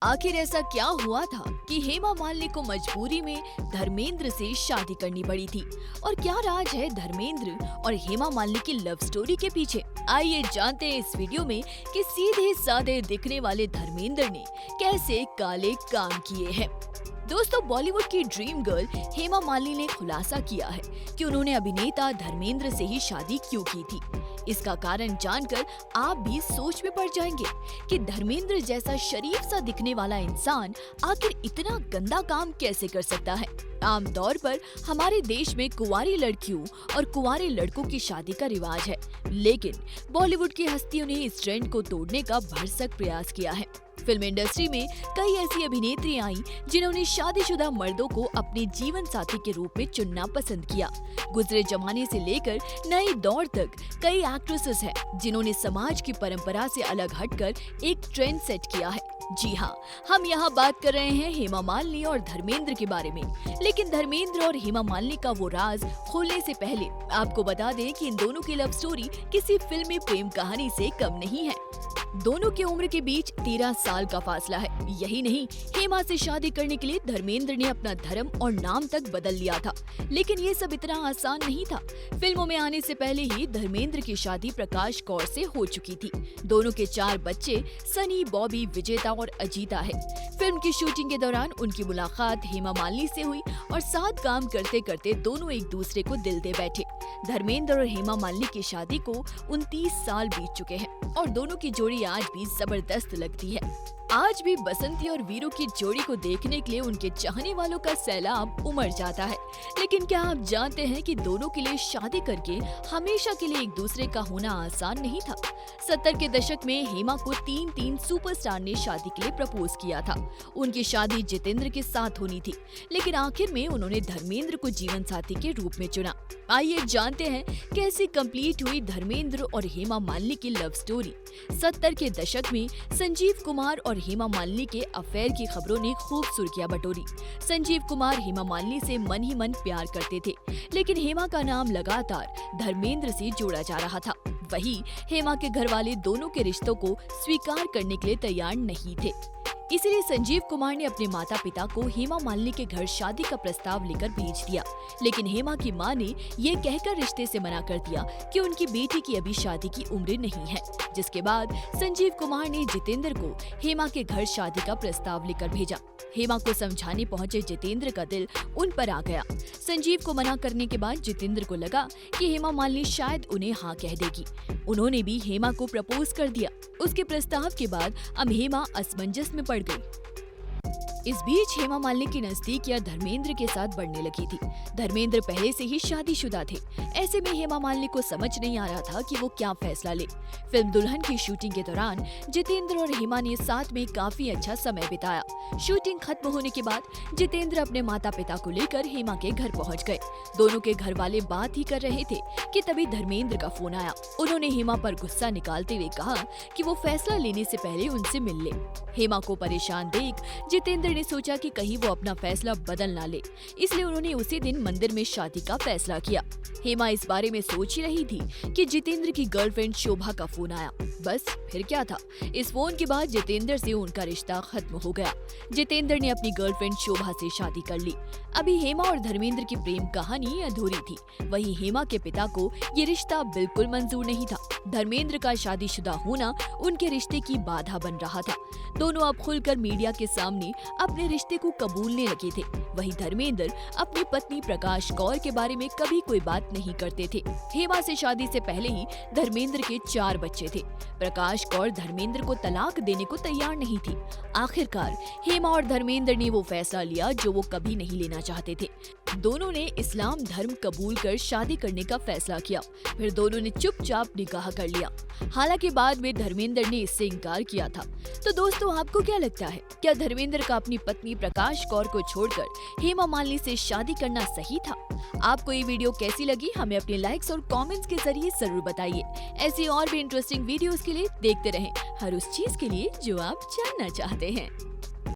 आखिर ऐसा क्या हुआ था कि हेमा मालिनी को मजबूरी में धर्मेंद्र से शादी करनी पड़ी थी और क्या राज है धर्मेंद्र और हेमा मालिनी की लव स्टोरी के पीछे। आइए जानते हैं इस वीडियो में कि सीधे साधे दिखने वाले धर्मेंद्र ने कैसे काले काम किए हैं। दोस्तों, बॉलीवुड की ड्रीम गर्ल हेमा मालिनी ने खुलासा किया है कि उन्होंने अभिनेता धर्मेंद्र से ही शादी क्यों की थी। इसका कारण जानकर आप भी सोच में पड़ जाएंगे कि धर्मेंद्र जैसा शरीफ सा दिखने वाला इंसान आखिर इतना गंदा काम कैसे कर सकता है। आमतौर पर हमारे देश में कुंवारी लड़कियों और कुंवारे लड़कों की शादी का रिवाज है, लेकिन बॉलीवुड की हस्तियों ने इस ट्रेंड को तोड़ने का भरसक प्रयास किया है। फिल्म इंडस्ट्री में कई ऐसी अभिनेत्री आईं जिन्होंने शादीशुदा मर्दों को अपने जीवन साथी के रूप में चुनना पसंद किया। गुजरे जमाने से लेकर नए दौर तक कई एक्ट्रेसेस हैं जिन्होंने समाज की परंपरा से अलग हटकर एक ट्रेंड सेट किया है। जी हाँ, हम यहाँ बात कर रहे हैं हेमा मालिनी और धर्मेंद्र के बारे में। लेकिन धर्मेंद्र और हेमा मालिनी का वो राज खोलने से पहले आपको बता दें कि इन दोनों की लव स्टोरी किसी फिल्मी प्रेम कहानी से कम नहीं है। दोनों की उम्र के बीच 13 साल का फासला है। यही नहीं, हेमा से शादी करने के लिए धर्मेंद्र ने अपना धर्म और नाम तक बदल लिया था। लेकिन ये सब इतना आसान नहीं था। फिल्मों में आने से पहले ही धर्मेंद्र की शादी प्रकाश कौर से हो चुकी थी। दोनों के 4 बच्चे सनी, बॉबी, विजेता और अजीता है। फिल्म की शूटिंग के दौरान उनकी मुलाकात हेमा मालिनी से हुई और साथ काम करते करते दोनों एक दूसरे को दिल दे बैठे। धर्मेंद्र और हेमा मालिनी की शादी को 29 साल बीत चुके हैं और दोनों की जोड़ी आज भी जबरदस्त लगती है। आज भी बसंती और वीरू की जोड़ी को देखने के लिए उनके चाहने वालों का सैलाब उमड़ जाता है। लेकिन क्या आप जानते हैं कि दोनों के लिए शादी करके हमेशा के लिए एक दूसरे का होना आसान नहीं था। 70 के दशक में हेमा को 3 सुपरस्टार ने शादी के लिए प्रपोज किया था। उनकी शादी जितेंद्र के साथ होनी थी, लेकिन आखिर में उन्होंने धर्मेंद्र को जीवन साथी के रूप में चुना। आइए जानते हैं कैसे कंप्लीट हुई धर्मेंद्र और हेमा मालिनी की लव स्टोरी। 70 के दशक में संजीव कुमार और हेमा मालिनी के अफेयर की खबरों ने खूब सुर्खियां बटोरी। संजीव कुमार हेमा मालिनी से मन ही मन प्यार करते थे, लेकिन हेमा का नाम लगातार धर्मेंद्र से जोड़ा जा रहा था। वहीं हेमा के घर वाले दोनों के रिश्तों को स्वीकार करने के लिए तैयार नहीं थे। इसलिए संजीव कुमार ने अपने माता पिता को हेमा मालिनी के घर शादी का प्रस्ताव लेकर भेज दिया। लेकिन हेमा की मां ने ये कहकर रिश्ते से मना कर दिया कि उनकी बेटी की अभी शादी की उम्र नहीं है। जिसके बाद संजीव कुमार ने जितेंद्र को हेमा के घर शादी का प्रस्ताव लेकर भेजा। हेमा को समझाने पहुंचे जितेंद्र का दिल उन पर आ गया। संजीव को मना करने के बाद जितेंद्र को लगा कि हेमा मालिनी शायद उन्हें हाँ कह देगी। उन्होंने भी हेमा को प्रपोज कर दिया। उसके प्रस्ताव के बाद अब हेमा असमंजस में पड़ गई। इस बीच हेमा मालिनी की नजदीकियां धर्मेंद्र के साथ बढ़ने लगी थी। धर्मेंद्र पहले से ही शादीशुदा थे। ऐसे में हेमा मालिनी को समझ नहीं आ रहा था कि वो क्या फैसला ले। फिल्म दुल्हन की शूटिंग के दौरान जितेंद्र और हेमा ने साथ में काफी अच्छा समय बिताया। शूटिंग खत्म होने के बाद जितेंद्र अपने माता पिता को लेकर हेमा के घर पहुँच गए। दोनों के घर वाले बात ही कर रहे थे कि तभी धर्मेंद्र का फोन आया। उन्होंने हेमा पर गुस्सा निकालते हुए कहा कि वो फैसला लेने से पहले उनसे मिल ले। हेमा को परेशान देख जितेंद्र ने सोचा कि कहीं वो अपना फैसला बदल ना ले, इसलिए उन्होंने उसी दिन मंदिर में शादी का फैसला किया। हेमा इस बारे में सोच ही रही थी कि जितेंद्र की गर्लफ्रेंड शोभा का फोन आया। बस फिर क्या था, इस फोन के बाद जितेंद्र से उनका रिश्ता खत्म हो गया। जितेंद्र ने अपनी गर्लफ्रेंड शोभा से शादी कर ली। अभी हेमा और धर्मेंद्र की प्रेम कहानी अधूरी थी। वहीं हेमा के पिता को ये रिश्ता बिल्कुल मंजूर नहीं था। धर्मेंद्र का शादीशुदा होना उनके रिश्ते की बाधा बन रहा था। दोनों अब खुलकर मीडिया के सामने अपने रिश्ते को कबूलने लगे थे। वहीं धर्मेंद्र अपनी पत्नी प्रकाश कौर के बारे में कभी कोई बात नहीं करते थे। हेमा से शादी से पहले ही धर्मेंद्र के 4 बच्चे थे। प्रकाश कौर धर्मेंद्र को तलाक देने को तैयार नहीं थी। आखिरकार हेमा और धर्मेंद्र ने वो फैसला लिया जो वो कभी नहीं लेना चाहते थे। दोनों ने इस्लाम धर्म कबूल कर शादी करने का फैसला किया। फिर दोनों ने चुपचाप निकाह कर लिया। हालांकि बाद में धर्मेंद्र ने इससे इनकार किया था। तो दोस्तों, आपको क्या लगता है, क्या धर्मेंद्र का अपनी पत्नी प्रकाश कौर को छोड़कर हेमा मालिनी से शादी करना सही था? आपको ये वीडियो कैसी लगी, हमें अपने लाइक्स और कमेंट्स के जरिए जरूर बताइए। ऐसी और भी इंटरेस्टिंग वीडियोस के लिए देखते रहें हर उस चीज के लिए जो आप जानना चाहते हैं।